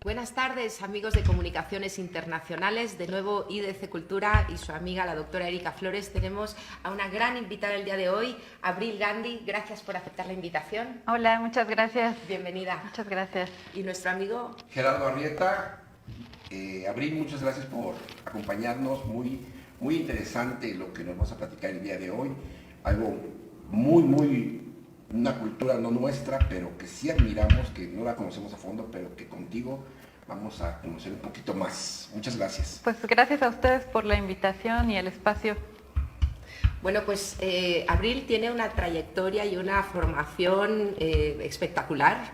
Buenas tardes, amigos de Comunicaciones Internacionales. De nuevo, IDC Cultura y su amiga, la doctora Erika Flores. Tenemos a una gran invitada el día de hoy, Abril Gandhi. Gracias por aceptar la invitación. Hola, muchas gracias. Bienvenida. Muchas gracias. Y nuestro amigo Gerardo Arrieta. Abril, muchas gracias por acompañarnos. Muy interesante lo que nos vas a platicar el día de hoy. Algo una cultura no nuestra, pero que sí admiramos, que no la conocemos a fondo, pero que contigo vamos a conocer un poquito más. Muchas gracias. Pues gracias a ustedes por la invitación y el espacio. Bueno, pues Abril tiene una trayectoria y una formación espectacular.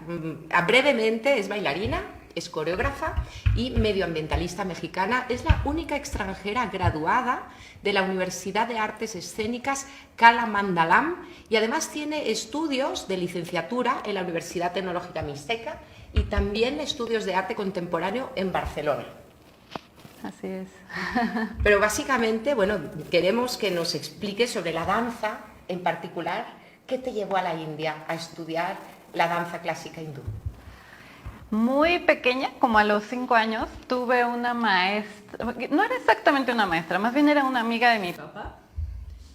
Brevemente, es bailarina, es coreógrafa y medioambientalista mexicana. Es la única extranjera graduada de la Universidad de Artes Escénicas Kala-Mandalam y además tiene estudios de licenciatura en la Universidad Tecnológica Mixteca y también estudios de arte contemporáneo en Barcelona. Así es. Pero básicamente, bueno, queremos que nos expliques sobre la danza en particular. ¿Qué te llevó a la India a estudiar la danza clásica hindú? Muy pequeña, como a los 5 años, tuve una maestra, no era exactamente una maestra, más bien era una amiga de mi papá,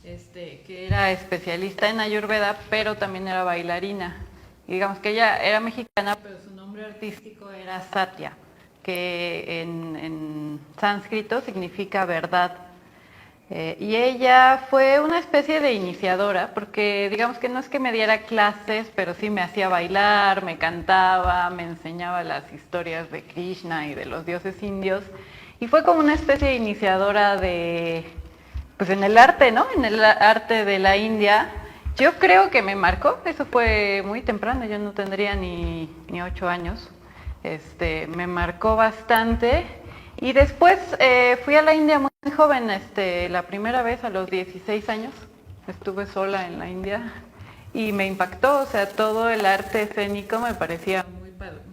que era especialista en Ayurveda, pero también era bailarina. Y digamos que ella era mexicana, pero su nombre artístico era Satya, que en sánscrito significa verdad. Y ella fue una especie de iniciadora, porque digamos que no es que me diera clases, pero sí me hacía bailar, me cantaba, me enseñaba las historias de Krishna y de los dioses indios. Y fue como una especie de iniciadora pues en el arte, ¿no? En el arte de la India. Yo creo que me marcó, eso fue muy temprano, yo no tendría ni 8 años. Me marcó bastante. Y después fui a la India muy joven, la primera vez a los 16 años, estuve sola en la India y me impactó, o sea, todo el arte escénico me parecía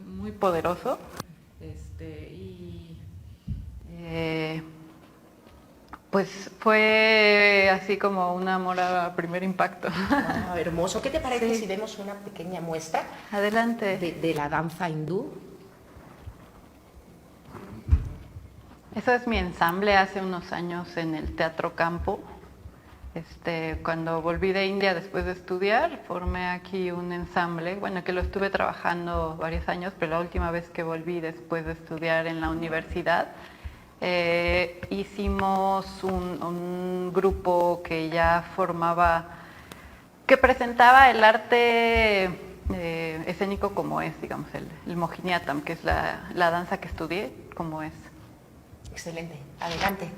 muy poderoso. Pues fue así como un amor a primer impacto. Ah, hermoso. ¿Qué te parece si vemos una pequeña muestra? Adelante. De la danza hindú? Eso es mi ensamble hace unos años en el Teatro Campo. Cuando volví de India después de estudiar, formé aquí un ensamble, bueno, que lo estuve trabajando varios años, pero la última vez que volví después de estudiar en la universidad, hicimos un grupo que ya que presentaba el arte escénico como es, digamos, el Mohiniyattam, que es la danza que estudié, como es. Excelente. Adelante.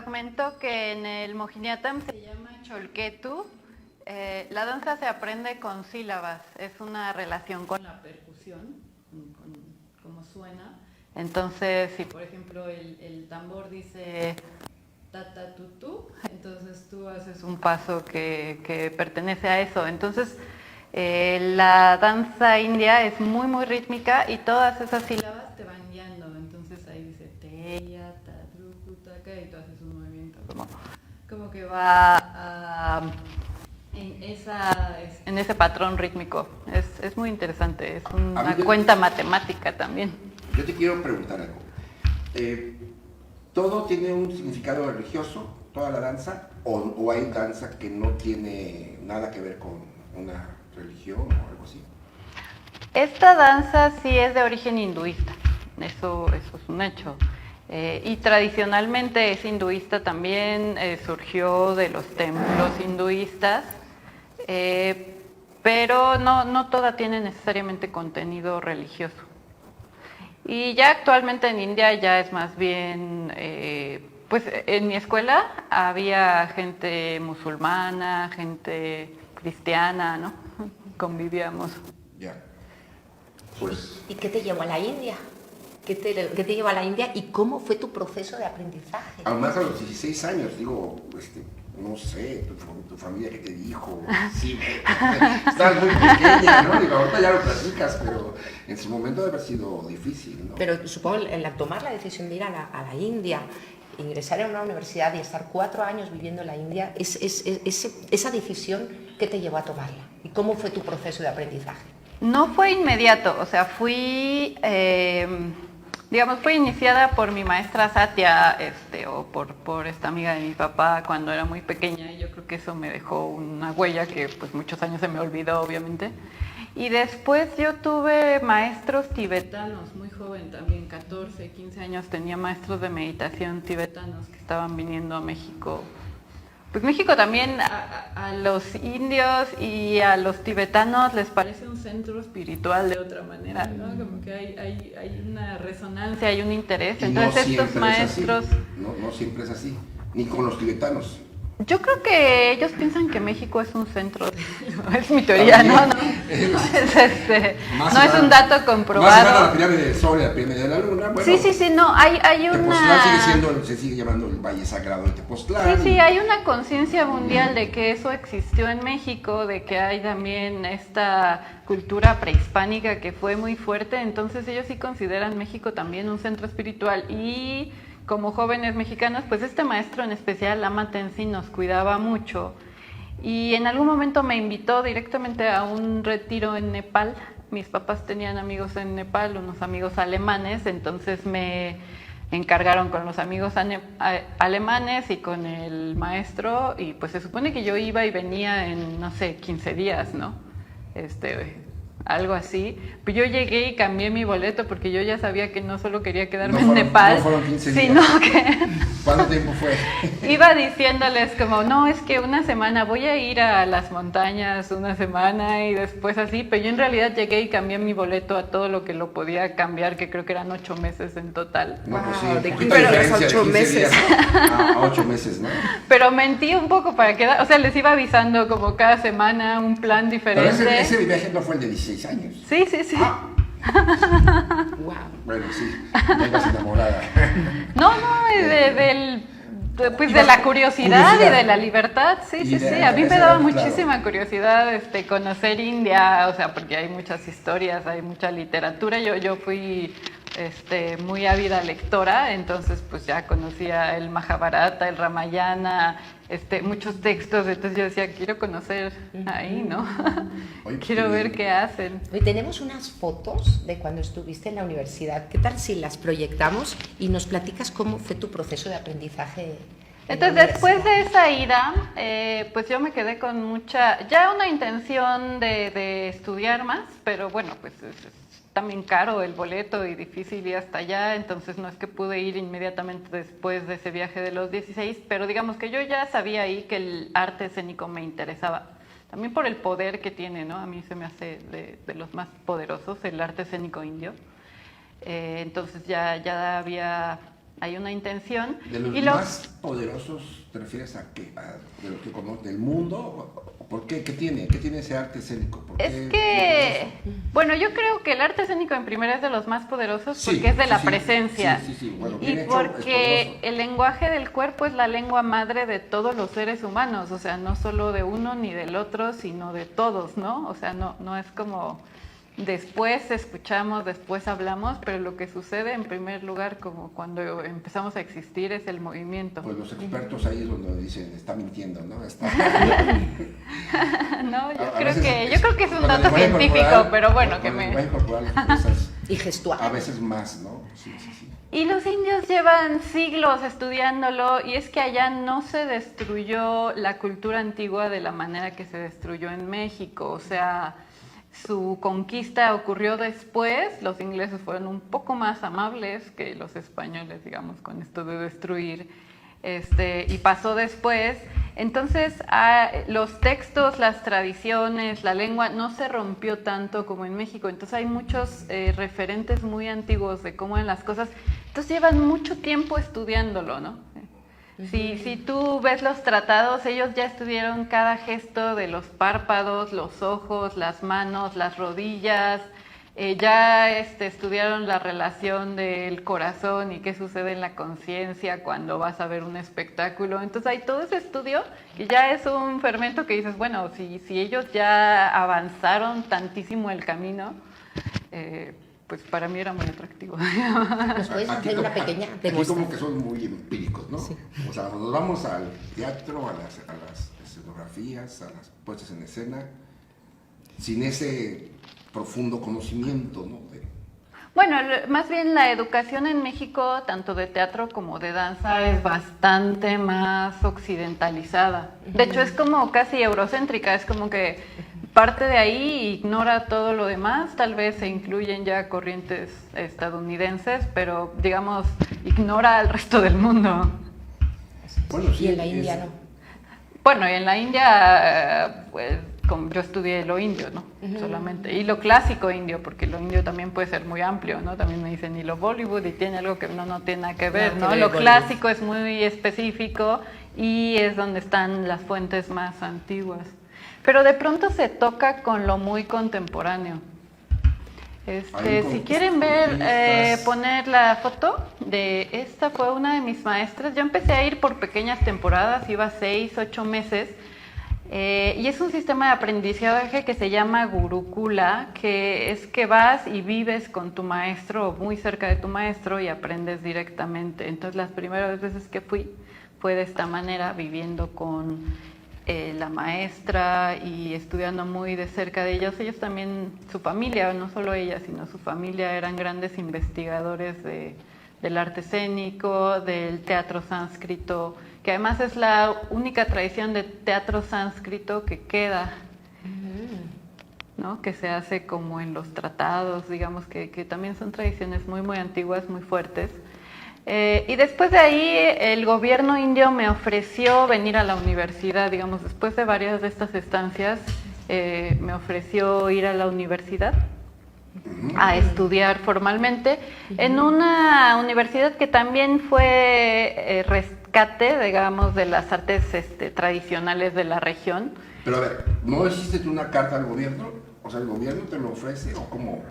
fragmento que en el Mohiniyattam se llama Cholketu. La danza se aprende con sílabas, es una relación con la percusión, con cómo suena. Entonces, si por ejemplo el tambor dice ta-ta-tu-tu, entonces tú haces un paso que pertenece a eso. Entonces, La danza india es muy, muy rítmica y todas esas sílabas te van guiando. Entonces ahí dice teya, tadruku, taka, y tú haces un movimiento como que va en ese patrón rítmico. Es muy interesante, es una cuenta matemática también. Yo te quiero preguntar algo. ¿Todo tiene un significado religioso, toda la danza? ¿O hay danza que no tiene nada que ver con una religión o algo así? Esta danza sí es de origen hinduista, eso es un hecho. Y tradicionalmente es hinduista también, surgió de los templos hinduistas, pero no toda tiene necesariamente contenido religioso. Y ya actualmente en India ya es más bien, pues en mi escuela había gente musulmana, gente cristiana, ¿no? Convivíamos. Ya. Pues... ¿Y qué te llevó a la India? ¿Qué te llevó a la India y cómo fue tu proceso de aprendizaje? Además a los 16 años, digo, no sé, tu familia qué te dijo, sí, estabas muy pequeña, ¿no? Digo, ahorita ya lo platicas, pero en su momento debe haber sido difícil, ¿no? Pero supongo el tomar la decisión de ir a la India, ingresar en una universidad y estar 4 años viviendo en la India, esa decisión, ¿qué te llevó a tomarla? ¿Y cómo fue tu proceso de aprendizaje? No fue inmediato, o sea, fui iniciada por mi maestra Satya, o por esta amiga de mi papá cuando era muy pequeña, y yo creo que eso me dejó una huella que pues muchos años se me olvidó, obviamente. Y después yo tuve maestros tibetanos, muy joven también, 14, 15 años, tenía maestros de meditación tibetanos que estaban viniendo a México. Pues México también a los indios y a los tibetanos les parece un centro espiritual de otra manera, ¿no? Como que hay una resonancia, hay un interés. Entonces estos maestros... No siempre es así, ni con los tibetanos. Yo creo que ellos piensan que México es un centro, es mi teoría, ¿no? No es un dato comprobado. Más a la pirámide del Sol y la pirámide de la Luna. Bueno, sí, no, hay Tepoztlán se sigue llamando el Valle Sagrado de Tepoztlán. Sí, hay una conciencia mundial de que eso existió en México, de que hay también esta cultura prehispánica que fue muy fuerte, entonces ellos sí consideran México también un centro espiritual. Y como jóvenes mexicanos, pues este maestro en especial, Lama Tenzin, nos cuidaba mucho y en algún momento me invitó directamente a un retiro en Nepal. Mis papás tenían amigos en Nepal, unos amigos alemanes, entonces me encargaron con los amigos alemanes y con el maestro, y pues se supone que yo iba y venía en, no sé, 15 días, ¿no? Algo así. Pues yo llegué y cambié mi boleto porque yo ya sabía que no solo quería quedarme en Nepal, sino que... ¿Cuánto tiempo fue? Iba diciéndoles como, no, es que una semana voy a ir a las montañas, una semana y después así, pero yo en realidad llegué y cambié mi boleto a todo lo que lo podía cambiar, que creo que eran 8 meses en total. No, pues sí, de poquita diferencia de 8 meses. A 8 meses, ¿no? Pero mentí un poco para quedar, o sea, les iba avisando como cada semana un plan diferente. Pero ese viaje no fue el de 16 años. Sí. Wow. Bueno, sí, ya ibas enamorada. No, de la curiosidad y de la libertad, sí. A mí me daba muchísima curiosidad conocer India, o sea, porque hay muchas historias, hay mucha literatura. Yo fui muy ávida lectora, entonces pues ya conocía el Mahabharata, el Ramayana, muchos textos, entonces yo decía, quiero conocer ahí, ¿no? Quiero ver qué hacen. Hoy tenemos unas fotos de cuando estuviste en la universidad. ¿Qué tal si las proyectamos y nos platicas cómo fue tu proceso de aprendizaje? Entonces, después de esa ida, pues yo me quedé con una intención de estudiar más, pero bueno, pues es también caro el boleto y difícil ir hasta allá, entonces no es que pude ir inmediatamente después de ese viaje de los 16, pero digamos que yo ya sabía ahí que el arte escénico me interesaba, también por el poder que tiene, ¿no? A mí se me hace de los más poderosos el arte escénico indio, entonces ya había... Hay una intención. De los y más poderosos ¿Te refieres a qué? ¿De lo que conoces del mundo? ¿Por qué? ¿Qué tiene ese arte escénico? Es que, bueno, yo creo que el arte escénico en primera es de los más poderosos porque es de la presencia. Bueno, y porque el lenguaje del cuerpo es la lengua madre de todos los seres humanos, o sea, no solo de uno ni del otro, sino de todos, ¿no? O sea, no es como después escuchamos, después hablamos, pero lo que sucede en primer lugar, como cuando empezamos a existir, es el movimiento. Pues los expertos ahí es donde dicen, está mintiendo, ¿no? No, yo creo que es un dato científico, pero bueno, que me... Y gestual. A veces más, ¿no? Sí. Y los indios llevan siglos estudiándolo, y es que allá no se destruyó la cultura antigua de la manera que se destruyó en México, o sea, su conquista ocurrió después, los ingleses fueron un poco más amables que los españoles, digamos, con esto de destruir, y pasó después. Entonces, los textos, las tradiciones, la lengua no se rompió tanto como en México. Entonces, hay muchos referentes muy antiguos de cómo eran las cosas. Entonces, llevan mucho tiempo estudiándolo, ¿no? Si tú ves los tratados, ellos ya estudiaron cada gesto de los párpados, los ojos, las manos, las rodillas, ya estudiaron la relación del corazón y qué sucede en la conciencia cuando vas a ver un espectáculo. Entonces hay todo ese estudio y ya es un fermento que dices, bueno, si ellos ya avanzaron tantísimo el camino, pues para mí era muy atractivo. ¿Nos puedes hacer una pequeña demostración? Aquí como que son muy empíricos, ¿no? Sí. O sea, nos vamos al teatro, a las escenografías, a las puestas en escena, sin ese profundo conocimiento, ¿no? Bueno, más bien la educación en México, tanto de teatro como de danza, es bastante más occidentalizada. De hecho, es como casi eurocéntrica, es como que parte de ahí ignora todo lo demás, tal vez se incluyen ya corrientes estadounidenses, pero digamos, ignora al resto del mundo. Bueno, sí, y en la India no. Bueno, y en la India, pues, yo estudié lo indio, ¿no? Solamente. Y lo clásico indio, porque lo indio también puede ser muy amplio, ¿no? También me dicen, y lo Bollywood, y tiene algo que no tiene nada que ver, ¿no? Lo clásico es muy específico y es donde están las fuentes más antiguas. Pero de pronto se toca con lo muy contemporáneo. Si quieren ver, poner la foto de esta, fue una de mis maestras. Yo empecé a ir por pequeñas temporadas, iba 6, 8 meses. Y es un sistema de aprendizaje que se llama Gurukula, que es que vas y vives con tu maestro o muy cerca de tu maestro y aprendes directamente. Entonces las primeras veces que fui fue de esta manera, viviendo con la maestra y estudiando muy de cerca de ellos. Ellos también, su familia, no solo ella, sino su familia, eran grandes investigadores del arte escénico, del teatro sánscrito, que además es la única tradición de teatro sánscrito que queda, ¿no? Que se hace como en los tratados, digamos que también son tradiciones muy, muy antiguas, muy fuertes. Y después de ahí el gobierno indio me ofreció venir a la universidad, digamos, después de varias de estas estancias, me ofreció ir a la universidad a estudiar formalmente en una universidad que también fue rescate, digamos, de las artes tradicionales de la región. Pero a ver, ¿no hiciste tú una carta al gobierno? O sea, ¿el gobierno te lo ofrece o cómo?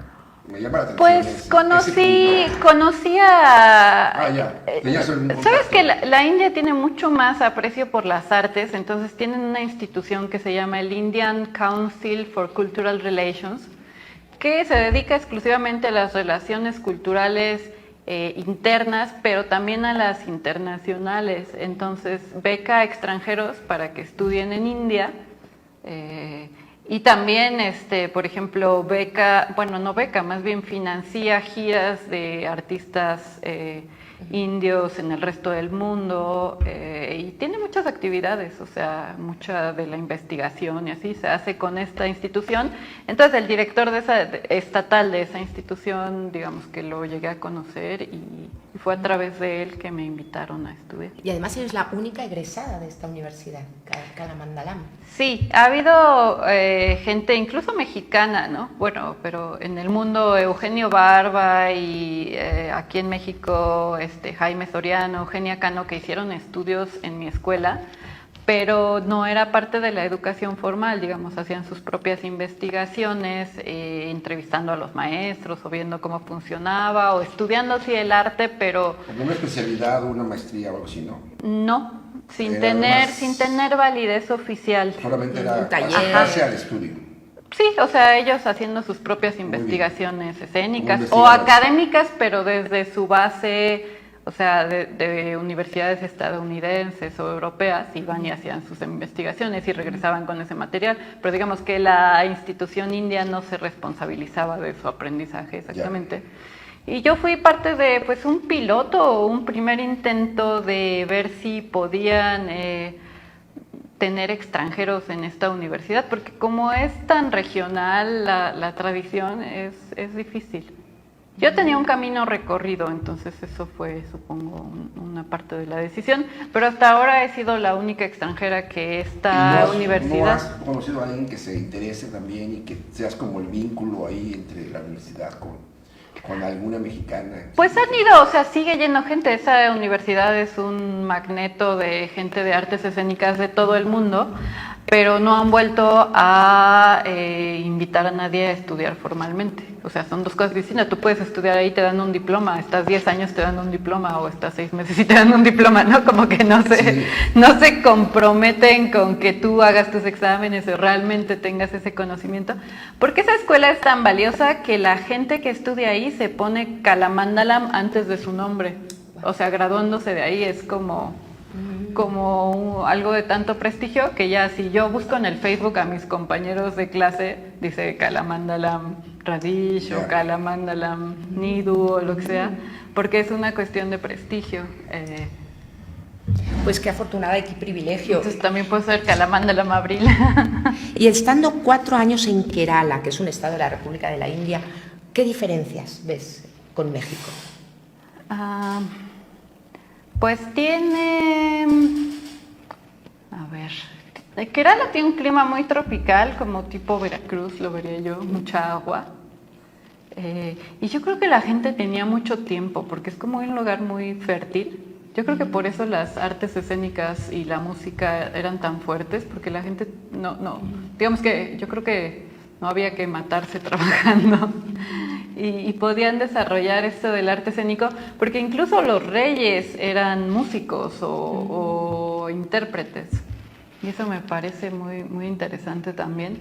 Me llama la atención. Pues conocí a... ¿Sabes que la India tiene mucho más aprecio por las artes? Entonces tienen una institución que se llama el Indian Council for Cultural Relations, que se dedica exclusivamente a las relaciones culturales internas, pero también a las internacionales. Entonces beca a extranjeros para que estudien en India, y también, por ejemplo, más bien financia giras de artistas indios en el resto del mundo, y tiene muchas actividades, o sea, mucha de la investigación y así se hace con esta institución. Entonces el director estatal de esa institución, digamos que lo llegué a conocer y fue a través de él que me invitaron a estudiar. Y además eres la única egresada de esta universidad, Kalamandalam. Sí, ha habido gente incluso mexicana, ¿no? Bueno, pero en el mundo Eugenio Barba y aquí en México Jaime Soriano, Eugenia Cano, que hicieron estudios en mi escuela, pero no era parte de la educación formal, digamos, hacían sus propias investigaciones, entrevistando a los maestros o viendo cómo funcionaba o estudiando sí el arte, pero... Como una especialidad, una maestría o algo así, ¿no? No, sin Era tener validez oficial. Solamente era Un taller. acercarse al estudio. Sí, o sea, ellos haciendo sus propias investigaciones escénicas Como o investigadores. académicas, pero desde su base, o sea, de universidades estadounidenses o europeas, iban y hacían sus investigaciones y regresaban con ese material, pero digamos que la institución india no se responsabilizaba de su aprendizaje exactamente. Y yo fui parte de pues un piloto o un primer intento de ver si podían tener extranjeros en esta universidad, porque como es tan regional la tradición, es difícil. Yo tenía un camino recorrido, entonces eso fue, supongo, una parte de la decisión, pero hasta ahora he sido la única extranjera que esta universidad... ¿No has conocido a alguien que se interese también y que seas como el vínculo ahí entre la universidad con alguna mexicana? Pues han ido, o sea, sigue yendo gente. Esa universidad es un magneto de gente de artes escénicas de todo el mundo, pero no han vuelto a invitar a nadie a estudiar formalmente. O sea, son dos cosas distintas. Tú puedes estudiar ahí, te dan un diploma, estás 10 años, te dan un diploma, o estás 6 meses y te dan un diploma, ¿no? Como que no se comprometen con que tú hagas tus exámenes o realmente tengas ese conocimiento. Porque esa escuela es tan valiosa que la gente que estudia ahí se pone Kalamandalam antes de su nombre. O sea, graduándose de ahí es como algo de tanto prestigio que ya si yo busco en el Facebook a mis compañeros de clase, dice Kalamandalam Radish o Kalamandalam Nidu o lo que sea, porque es una cuestión de prestigio. Pues qué afortunada y qué privilegio. Entonces también puede ser Kalamandalam Abril. Y estando 4 años en Kerala, que es un estado de la República de la India, ¿qué diferencias ves con México? Pues tiene, a ver, Kerala tiene un clima muy tropical, como tipo Veracruz, lo vería yo, mucha agua. Y yo creo que la gente tenía mucho tiempo, porque es como un lugar muy fértil. Yo creo que por eso las artes escénicas y la música eran tan fuertes, porque la gente digamos que yo creo que no había que matarse trabajando. Y podían desarrollar esto del arte escénico, porque incluso los reyes eran músicos o intérpretes. Y eso me parece muy, muy interesante también.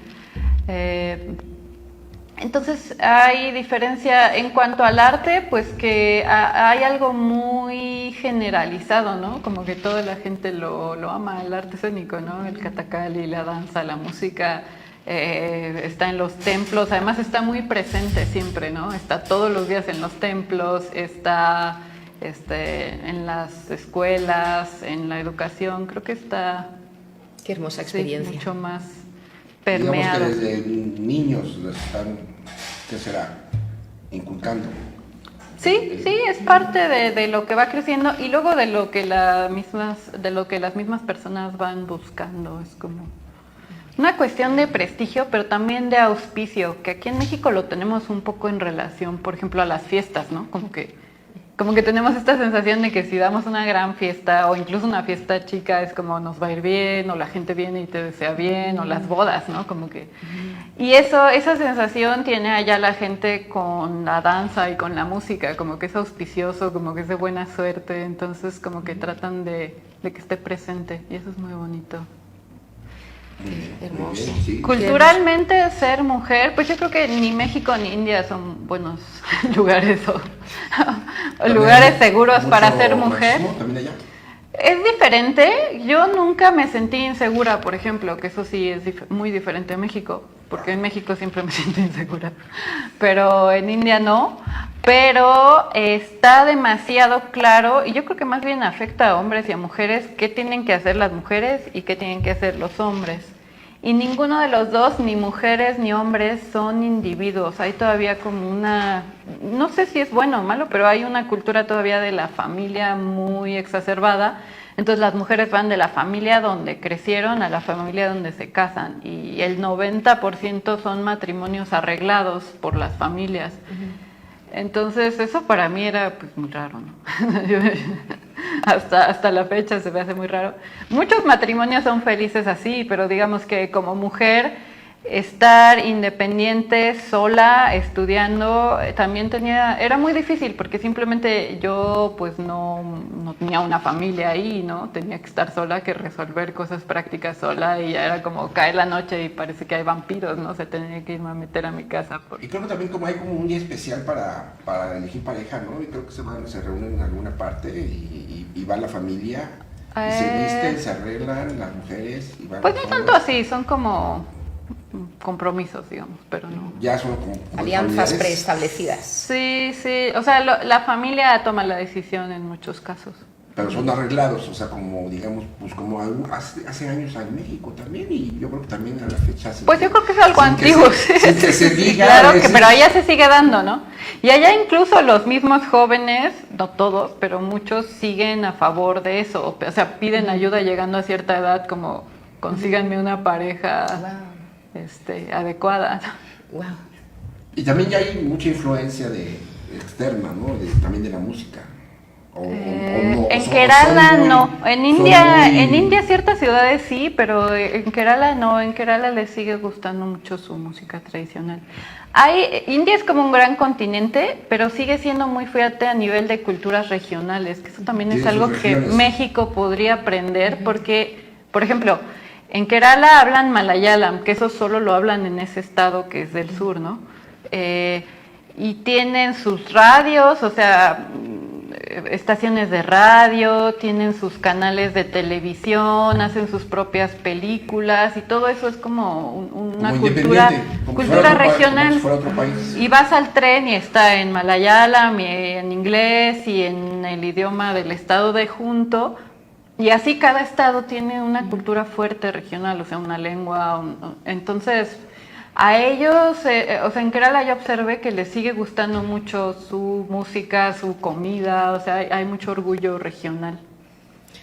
Entonces hay diferencia en cuanto al arte, pues que hay algo muy generalizado, ¿no? Como que toda la gente lo ama, el arte escénico, ¿no? El kathakali, la danza, la música. Está en los templos, además está muy presente siempre, ¿no? Está todos los días en los templos, está en las escuelas, en la educación, creo que está... Qué hermosa experiencia. Sí, mucho más permeado. Digamos que desde niños les están, ¿qué será? Inculcando. Sí, es parte de lo que va creciendo y luego de lo que las mismas personas van buscando, es como... Una cuestión de prestigio, pero también de auspicio, que aquí en México lo tenemos un poco en relación, por ejemplo, a las fiestas, ¿no? Como que tenemos esta sensación de que si damos una gran fiesta o incluso una fiesta chica es como nos va a ir bien, o la gente viene y te desea bien, o las bodas, ¿no? Como que... Y esa sensación tiene allá la gente con la danza y con la música, como que es auspicioso, como que es de buena suerte, entonces como que tratan de que esté presente, y eso es muy bonito. Hermoso. Sí. Culturalmente ser mujer, pues yo creo que ni México ni India son buenos lugares o lugares seguros para ser mujer. ¿También allá? Es diferente, yo nunca me sentí insegura, por ejemplo, que eso sí es muy diferente a México, porque en México siempre me siento insegura, pero en India no, pero está demasiado claro, y yo creo que más bien afecta a hombres y a mujeres, qué tienen que hacer las mujeres y qué tienen que hacer los hombres. Y ninguno de los dos, ni mujeres ni hombres, son individuos. Hay todavía como no sé si es bueno o malo, pero hay una cultura todavía de la familia muy exacerbada. Entonces las mujeres van de la familia donde crecieron a la familia donde se casan. Y el 90% son matrimonios arreglados por las familias. Entonces eso para mí era pues muy raro, ¿no? Hasta la fecha se me hace muy raro. Muchos matrimonios son felices así, pero digamos que como mujer estar independiente, sola, estudiando, también era muy difícil porque simplemente yo pues no tenía una familia ahí, ¿no? Tenía que estar sola, que resolver cosas prácticas sola y ya era como cae la noche y parece que hay vampiros, ¿no? Se tenía que irme a meter a mi casa. Y creo que también como hay como un día especial para elegir pareja, ¿no? Y creo que se reúnen en alguna parte y va la familia, y se visten, se arreglan las mujeres y van. Pues no tanto así, son como compromisos, digamos, pero no. Ya son como alianzas preestablecidas. Sí, o sea, la familia toma la decisión en muchos casos. Pero son arreglados, o sea, como digamos, pues como hace años en México también, y yo creo que también a la fecha. Pues yo creo que es algo antiguo. Sin que se diga. Claro, pero allá se sigue dando, ¿no? Y allá incluso los mismos jóvenes, no todos, pero muchos siguen a favor de eso. O sea, piden ayuda llegando a cierta edad, como consíganme una pareja. Wow. Adecuada. Wow. Y también ya hay mucha influencia externa, ¿no? También de la música. En Kerala no. En India ciertas ciudades sí, pero en Kerala no. En Kerala les sigue gustando mucho su música tradicional. India es como un gran continente, pero sigue siendo muy fuerte a nivel de culturas regionales, que eso también es algo que México podría aprender, porque, por ejemplo, en Kerala hablan malayalam, que eso solo lo hablan en ese estado que es del sur, ¿no? Y tienen sus radios, o sea, estaciones de radio, tienen sus canales de televisión, hacen sus propias películas y todo eso es como una cultura regional. Y vas al tren y está en malayalam, y en inglés y en el idioma del estado de junto. Y así cada estado tiene una cultura fuerte regional, o sea, una lengua. Entonces, a ellos, o sea, en Kerala yo observé que les sigue gustando mucho su música, su comida, o sea, hay mucho orgullo regional.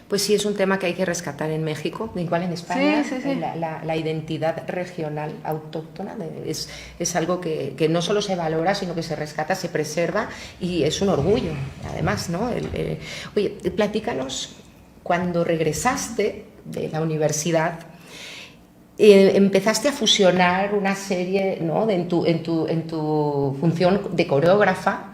Pues sí, es un tema que hay que rescatar en México, igual en España. Sí. La identidad regional autóctona es algo que no solo se valora, sino que se rescata, se preserva y es un orgullo, además, ¿no? Oye, platícanos. Cuando regresaste de la universidad, empezaste a fusionar una serie, ¿no? en tu función de coreógrafa.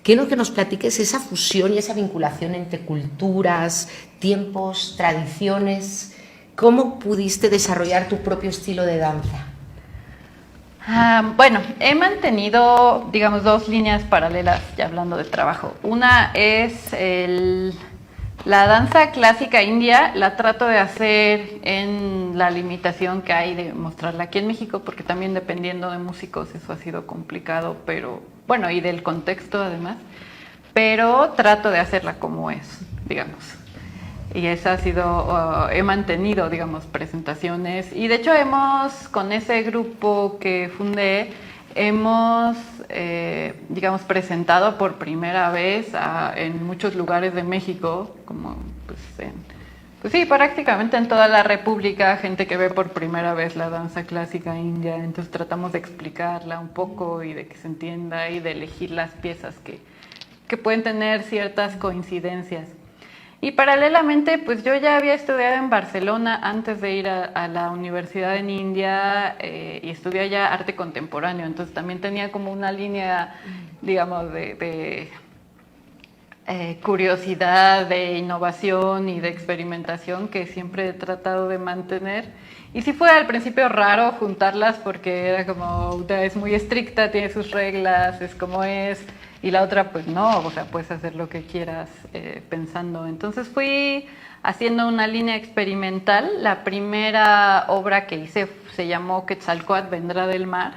Quiero que nos platiques esa fusión y esa vinculación entre culturas, tiempos, tradiciones. ¿Cómo pudiste desarrollar tu propio estilo de danza? Bueno, he mantenido, digamos, dos líneas paralelas, ya hablando de trabajo. Una es la danza clásica india, la trato de hacer en la limitación que hay de mostrarla aquí en México, porque también dependiendo de músicos eso ha sido complicado, pero bueno, y del contexto además, pero trato de hacerla como es, digamos. Y esa ha sido, he mantenido, digamos, presentaciones, y de hecho con ese grupo que fundé, hemos, digamos, presentado por primera vez en muchos lugares de México, como pues sí, prácticamente en toda la República, gente que ve por primera vez la danza clásica india, entonces tratamos de explicarla un poco y de que se entienda y de elegir las piezas que pueden tener ciertas coincidencias. Y paralelamente, pues yo ya había estudiado en Barcelona antes de ir a la universidad en India y estudié allá arte contemporáneo, entonces también tenía como una línea, digamos, de curiosidad, de innovación y de experimentación que siempre he tratado de mantener. Y sí fue al principio raro juntarlas porque era como, es muy estricta, tiene sus reglas, es como es. Y la otra, pues no, o sea, puedes hacer lo que quieras pensando. Entonces fui haciendo una línea experimental. La primera obra que hice se llamó Quetzalcóatl vendrá del mar.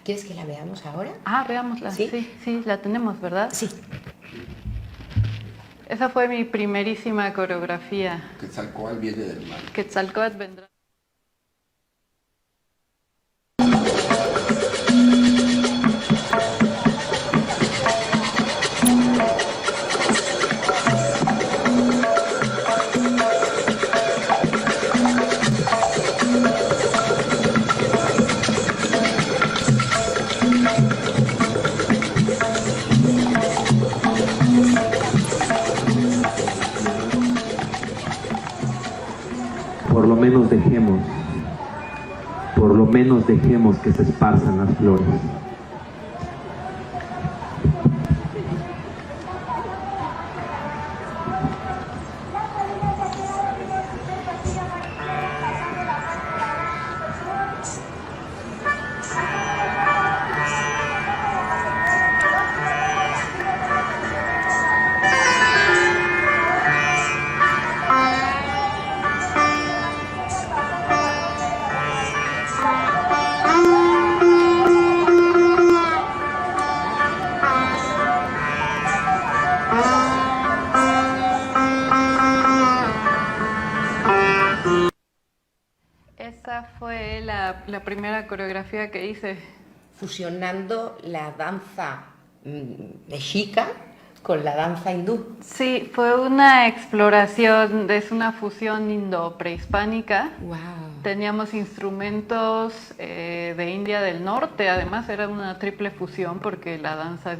¿Quieres que la veamos ahora? Veámosla. ¿Sí? Sí, la tenemos, ¿verdad? Sí. Esa fue mi primerísima coreografía. Quetzalcóatl viene del mar. Quetzalcóatl vendrá. lo menos dejemos que se esparzan las flores. Esa fue la primera coreografía que hice. Fusionando la danza mexica con la danza hindú. Sí, fue una exploración, es una fusión indo-prehispánica. Wow. Teníamos instrumentos de India del Norte, además era una triple fusión porque la danza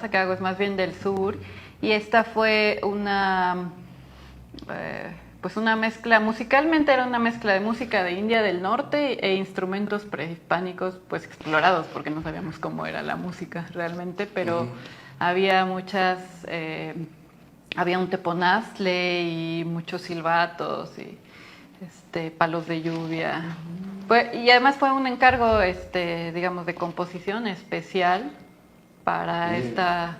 que hago es más bien del sur, y esta fue una mezcla, musicalmente era una mezcla de música de India del Norte e instrumentos prehispánicos pues explorados porque no sabíamos cómo era la música realmente, pero había había un teponazle y muchos silbatos y palos de lluvia. Y además fue un encargo, digamos, de composición especial para esta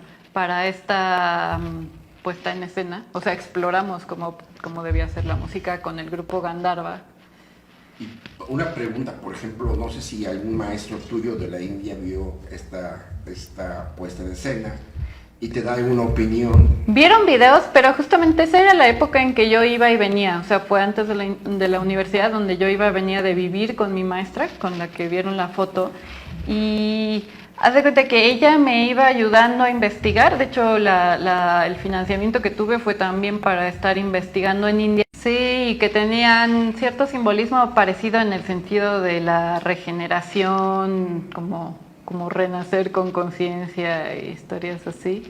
puesta en escena. O sea, exploramos cómo debía ser la música con el grupo Gandharva. Y una pregunta, por ejemplo, no sé si algún maestro tuyo de la India vio esta puesta en escena y te da una opinión. Vieron videos, pero justamente esa era la época en que yo iba y venía. O sea, fue antes de la universidad donde yo iba y venía de vivir con mi maestra, con la que vieron la foto. Y haz de cuenta que ella me iba ayudando a investigar. De hecho, el financiamiento que tuve fue también para estar investigando en India. Sí, y que tenían cierto simbolismo parecido en el sentido de la regeneración, como renacer con conciencia e historias así.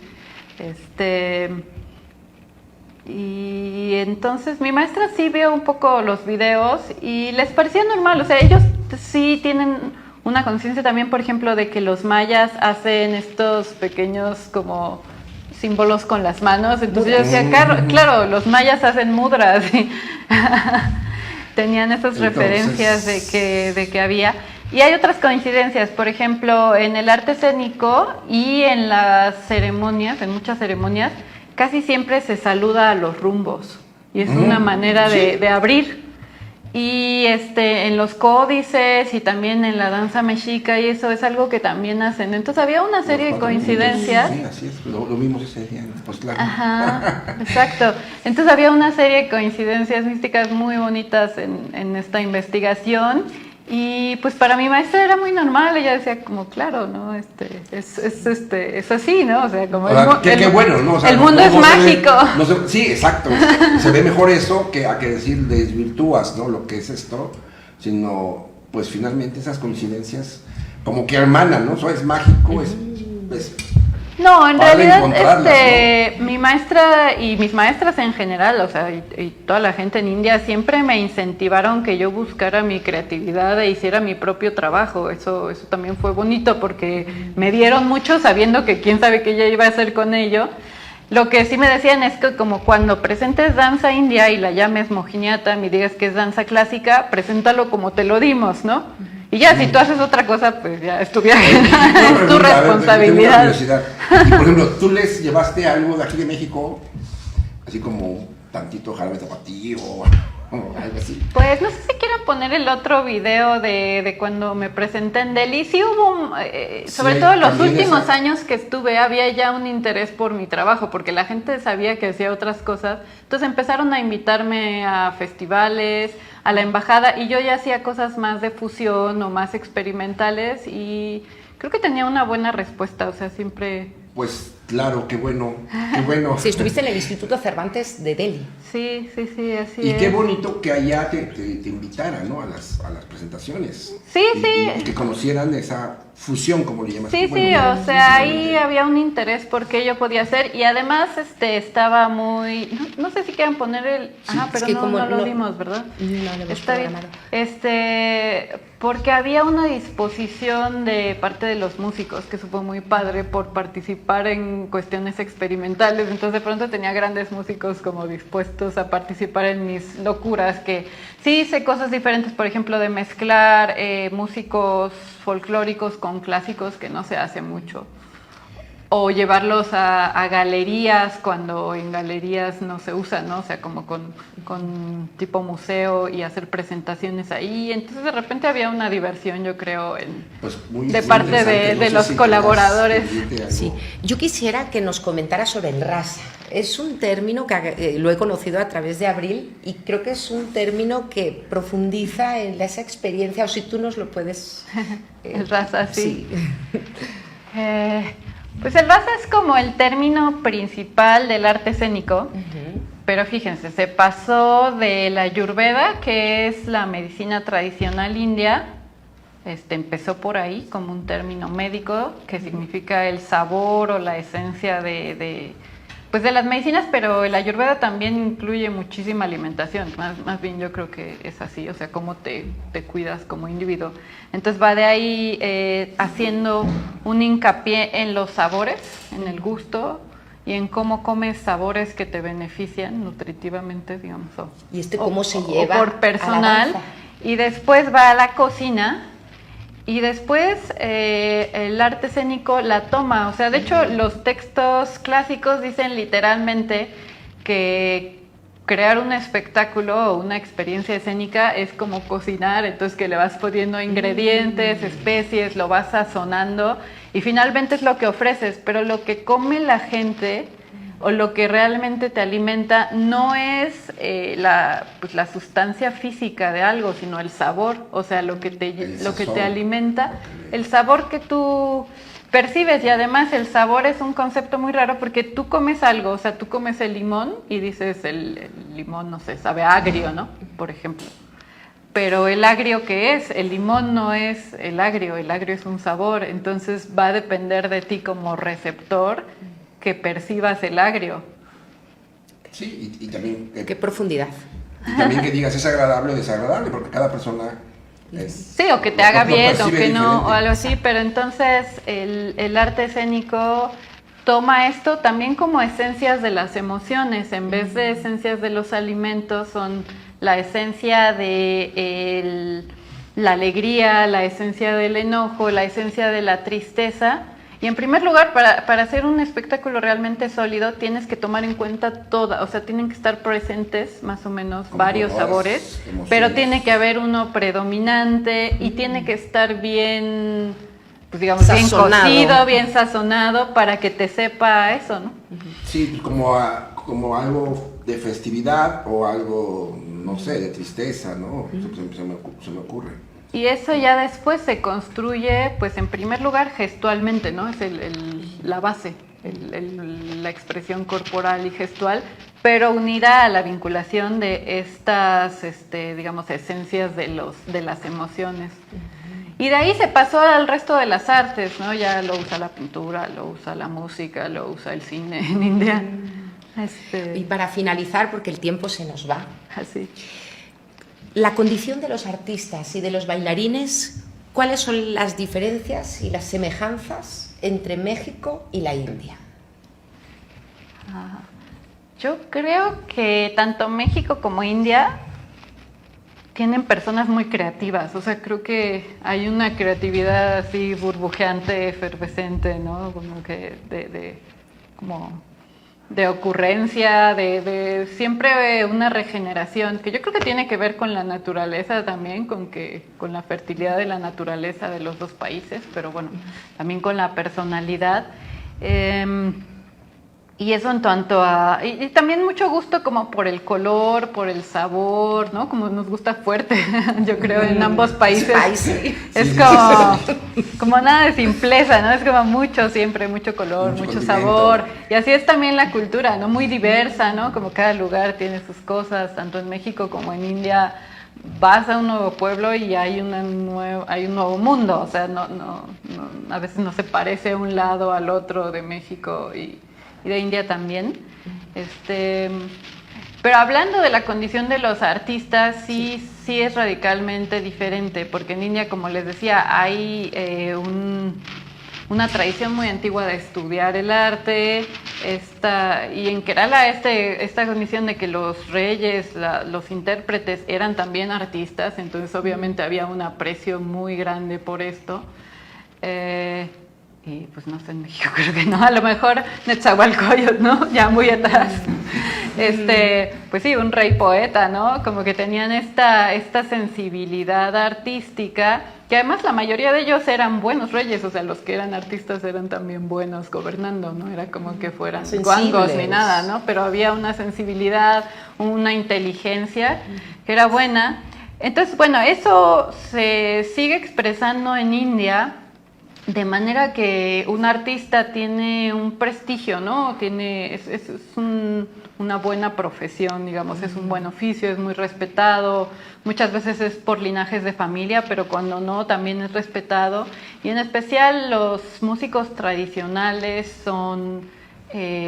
Y entonces mi maestra sí vio un poco los videos y les parecía normal. O sea, ellos sí tienen una conciencia también, por ejemplo, de que los mayas hacen estos pequeños como símbolos con las manos. Entonces yo decía, claro, los mayas hacen mudras. Y tenían esas referencias de que había. Y hay otras coincidencias, por ejemplo, en el arte escénico y en las ceremonias, en muchas ceremonias, casi siempre se saluda a los rumbos. Y es una manera de abrir. Y en los códices y también en la danza mexica y eso es algo que también hacen. Entonces había una serie de coincidencias. Sí, así es, lo vimos ese día, pues claro. Ajá, exacto. Entonces había una serie de coincidencias místicas muy bonitas en esta investigación. Y pues para mi maestra era muy normal, ella decía como, claro, ¿no? Es así, ¿no? O sea, como qué bueno, ¿no? O sea, el mundo es mágico. Sí, exacto. Se ve mejor eso que decir desvirtúas, ¿no? Lo que es esto, sino, pues finalmente esas coincidencias como que hermanan, ¿no? Eso es mágico, es no, en realidad, ¿no? Mi maestra y mis maestras en general, o sea, y toda la gente en India siempre me incentivaron que yo buscara mi creatividad e hiciera mi propio trabajo. Eso también fue bonito porque me dieron mucho sabiendo que quién sabe qué yo iba a hacer con ello. Lo que sí me decían es que como cuando presentes danza india y la llames Mohiniyattam y digas que es danza clásica, preséntalo como te lo dimos, ¿no? Y ya, si tú haces otra cosa, pues ya es tu viaje, es tu responsabilidad. Y por ejemplo, ¿tú les llevaste algo de aquí de México? Así como un tantito jarabe tapatío o algo así. Pues no sé si quieren poner el otro video de cuando me presenté en Delhi. Sí hubo, sobre todo en los últimos años que estuve, había ya un interés por mi trabajo, porque la gente sabía que hacía otras cosas. Entonces empezaron a invitarme a festivales, a la embajada, y yo ya hacía cosas más de fusión o más experimentales y creo que tenía una buena respuesta, o sea, siempre... Pues claro, qué bueno, qué bueno. Sí, estuviste en el Instituto Cervantes de Delhi. Sí, así y es. qué bonito que allá te invitaran, ¿no? a las presentaciones. Sí, sí. Y que conocieran esa fusión, como le llamas. Sí, Bueno, sí, bueno, o sea, ahí precisamente. había un interés por qué yo podía hacer y además estaba muy, no sé si quieren poner pero que no, como no lo no- dimos, ¿verdad? No lo hemos Está bien. programado. Porque había una disposición de parte de los músicos que supo muy padre por participar en cuestiones experimentales, entonces de pronto tenía grandes músicos como dispuestos a participar en mis locuras, que sí hice cosas diferentes, por ejemplo, de mezclar músicos folclóricos con clásicos, que no se hace mucho. O llevarlos a galerías cuando en galerías no se usan, ¿no? O sea, como con tipo museo y hacer presentaciones ahí. Entonces de repente había una diversión, yo creo, Pues muy de muy parte interesante. de No sé los si colaboradores. quieras pedirte algo. Sí, yo quisiera que nos comentara sobre el rasa. Es un término que lo he conocido a través de Abril y creo que es un término que profundiza en esa experiencia, o si tú nos lo puedes... El rasa, sí. Pues el rasa es como el término principal del arte escénico, pero fíjense, se pasó de la Ayurveda, que es la medicina tradicional india, empezó por ahí como un término médico que significa el sabor o la esencia pues de las medicinas, pero el Ayurveda también incluye muchísima alimentación, más bien yo creo que es así, o sea, cómo te cuidas como individuo. Entonces va de ahí haciendo un hincapié en los sabores, en el gusto y en cómo comes sabores que te benefician nutritivamente, digamos. ¿Y cómo se lleva o por a la personal? danza? Y después va a la cocina. Y después el arte escénico la toma, o sea, de hecho los textos clásicos dicen literalmente que crear un espectáculo o una experiencia escénica es como cocinar, entonces que le vas poniendo ingredientes, especies, lo vas sazonando y finalmente es lo que ofreces, pero lo que come la gente o lo que realmente te alimenta no es la sustancia física de algo, sino el sabor, o sea, lo que te alimenta, el sabor que tú percibes. Y además el sabor es un concepto muy raro porque tú comes algo, o sea, tú comes el limón y dices el limón, no sé, sabe agrio, ¿no? Por ejemplo. Pero el agrio, ¿qué es? El limón no es el agrio es un sabor, entonces va a depender de ti como receptor que percibas el agrio. Sí, y también... Qué profundidad. Y también que digas es agradable o desagradable, porque cada persona es... Sí, o que te haga lo bien, o percibe que no, diferente. o algo así, pero entonces el arte escénico toma esto también como esencias de las emociones, en vez de esencias de los alimentos, son la esencia de la alegría, la esencia del enojo, la esencia de la tristeza. Y en primer lugar, para hacer un espectáculo realmente sólido, tienes que tomar en cuenta o sea, tienen que estar presentes más o menos Como varios todas las sabores, emociones. pero tiene que haber uno predominante y tiene que estar bien, pues digamos, Sazonado. bien cocido, bien sazonado para que te sepa eso, ¿no? Sí, como algo de festividad o algo, no sé, de tristeza, ¿no? Se me ocurre. Y eso ya después se construye, pues en primer lugar gestualmente, ¿no? Es la base, la expresión corporal y gestual, pero unida a la vinculación de estas, digamos, esencias de las emociones. Y de ahí se pasó al resto de las artes, ¿no? Ya lo usa la pintura, lo usa la música, lo usa el cine en India. Y para finalizar, porque el tiempo se nos va, Así. la condición de los artistas y de los bailarines, ¿cuáles son las diferencias y las semejanzas entre México y la India? Yo creo que tanto México como India tienen personas muy creativas, o sea, creo que hay una creatividad así burbujeante, efervescente, ¿no? Como que de ocurrencia, de siempre una regeneración, que yo creo que tiene que ver con la naturaleza también, con la fertilidad de la naturaleza de los dos países, pero bueno, también con la personalidad. Y eso en tanto a... Y también mucho gusto como por el color, por el sabor, ¿no? Como nos gusta fuerte, yo creo, en ambos países. Spicy. Es Sí, como nada de simpleza, ¿no? Es como mucho color, Mucho mucho condimento. sabor. Y así es también la cultura, ¿no? Muy diversa, ¿no? Como cada lugar tiene sus cosas, tanto en México como en India. vas a un nuevo pueblo y hay un nuevo mundo, o sea, a veces no se parece un lado al otro de México y de India también. Pero hablando de la condición de los artistas, sí es radicalmente diferente, porque en India, como les decía, hay una tradición muy antigua de estudiar el arte, y en Kerala esta condición de que los reyes, los intérpretes eran también artistas, entonces obviamente había un aprecio muy grande por esto. Y pues no sé, en México creo que no, a lo mejor Netzahualcóyotl, ¿no? Ya muy atrás. Pues sí, un rey poeta, ¿no? Como que tenían esta sensibilidad artística, que además la mayoría de ellos eran buenos reyes, o sea, los que eran artistas eran también buenos gobernando, no era como que fueran guangos ni nada, ¿no? Pero había una sensibilidad, una inteligencia que era buena. Entonces, bueno, eso se sigue expresando en India, de manera que un artista tiene un prestigio, ¿no? Es una buena profesión, digamos, es un buen oficio, es muy respetado, muchas veces es por linajes de familia, pero cuando no, también es respetado. Y en especial los músicos tradicionales son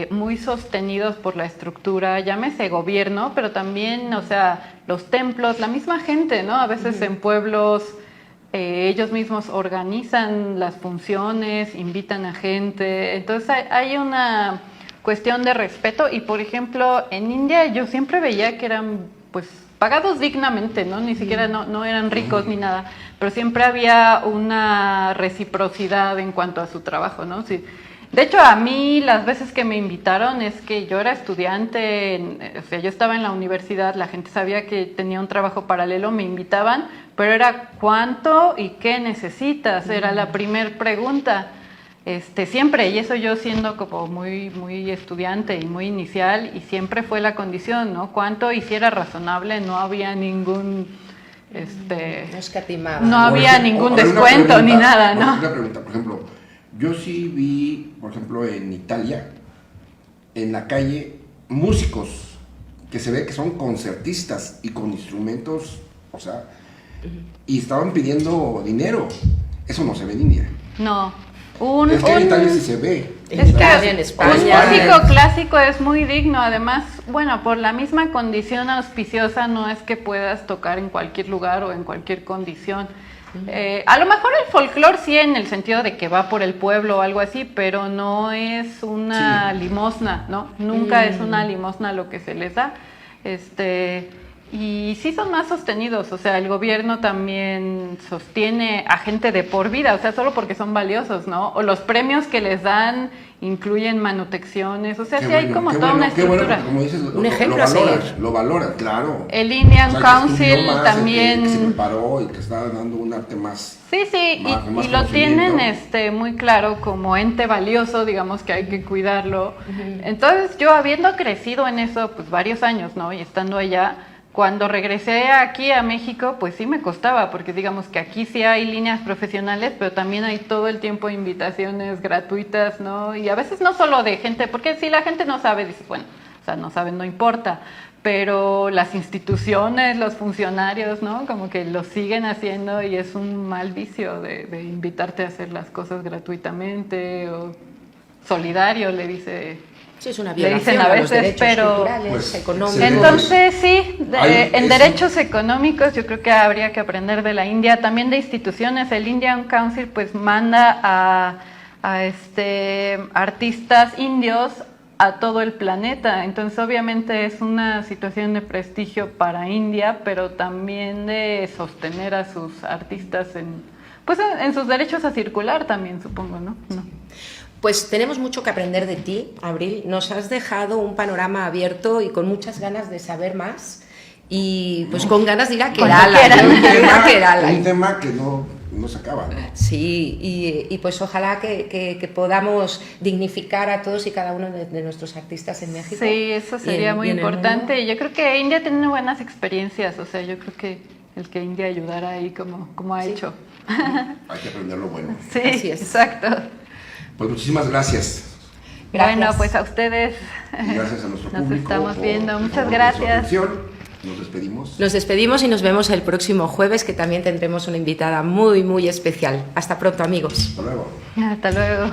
muy sostenidos por la estructura, llámese gobierno, pero también, o sea, los templos, la misma gente, ¿no? A veces en pueblos ellos mismos organizan las funciones, invitan a gente, entonces hay una cuestión de respeto. Y por ejemplo en India yo siempre veía que eran pues pagados dignamente, ¿no? Ni siquiera no eran ricos ni nada, pero siempre había una reciprocidad en cuanto a su trabajo, ¿no? Sí. De hecho, a mí las veces que me invitaron es que yo era estudiante, o sea, yo estaba en la universidad, la gente sabía que tenía un trabajo paralelo, me invitaban, pero era ¿cuánto y qué necesitas? Era la primer pregunta, siempre, y eso yo siendo como muy estudiante y muy inicial, y siempre fue la condición, ¿no? ¿Cuánto? Y si era razonable, no había ningún... no escatimaba. No había ningún descuento ni nada, ¿no? Una pregunta, por ejemplo, yo sí vi, por ejemplo, en Italia, en la calle, músicos que se ve que son concertistas y con instrumentos, o sea, y estaban pidiendo dinero. Eso no se ve en India. No. Es que en Italia sí se ve. Es que en España. un músico clásico es muy digno, además, bueno, por la misma condición auspiciosa no es que puedas tocar en cualquier lugar o en cualquier condición. A lo mejor el folclore sí, en el sentido de que va por el pueblo o algo así, pero no es una limosna, ¿no? Nunca es una limosna lo que se les da. Y sí son más sostenidos, o sea, el gobierno también sostiene a gente de por vida, o sea, solo porque son valiosos, ¿no? O los premios que les dan incluyen manutenciones, o sea, sí hay como toda una estructura. Qué bueno, como dices, un ejemplo a seguir. Lo valoran, claro. El Indian O sea, Council más, también... que se preparó y que está dando un arte más... Sí, más y lo tienen muy claro como ente valioso, digamos que hay que cuidarlo. Entonces yo, habiendo crecido en eso pues varios años, ¿no? Y estando allá, cuando regresé aquí a México, pues sí me costaba, porque digamos que aquí sí hay líneas profesionales, pero también hay todo el tiempo invitaciones gratuitas, ¿no? Y a veces no solo de gente, porque si la gente no sabe, dices, bueno, o sea, no saben, no importa, pero las instituciones, los funcionarios, ¿no? Como que lo siguen haciendo y es un mal vicio de invitarte a hacer las cosas gratuitamente o solidario, le dice... Sí, es una le violación dicen a los veces, derechos pero culturales, pues, económicos. entonces sí, en eso. derechos económicos yo creo que habría que aprender de la India, también de instituciones. El Indian Council pues manda a artistas indios a todo el planeta, entonces obviamente es una situación de prestigio para India, pero también de sostener a sus artistas en sus derechos a circular también, supongo, ¿no? Pues tenemos mucho que aprender de ti, Abril. Nos has dejado un panorama abierto y con muchas ganas de saber más. Y pues con ganas de ir a Kerala. Un tema que no se acaba, ¿no? Sí, y pues ojalá que podamos dignificar a todos y cada uno de nuestros artistas en México. Sí, eso sería muy importante. Yo creo que India tiene buenas experiencias, o sea, yo creo que el que India ayudara ahí como ha hecho. Hay que aprender lo bueno. Sí, así es. exacto. Pues muchísimas gracias. Gracias. Bueno, pues a ustedes Y gracias a nuestro nos público. estamos viendo. Muchas por su gracias. atención. Nos despedimos. Nos despedimos y nos vemos el próximo jueves, que también tendremos una invitada muy, muy especial. Hasta pronto, amigos. Hasta luego. Hasta luego.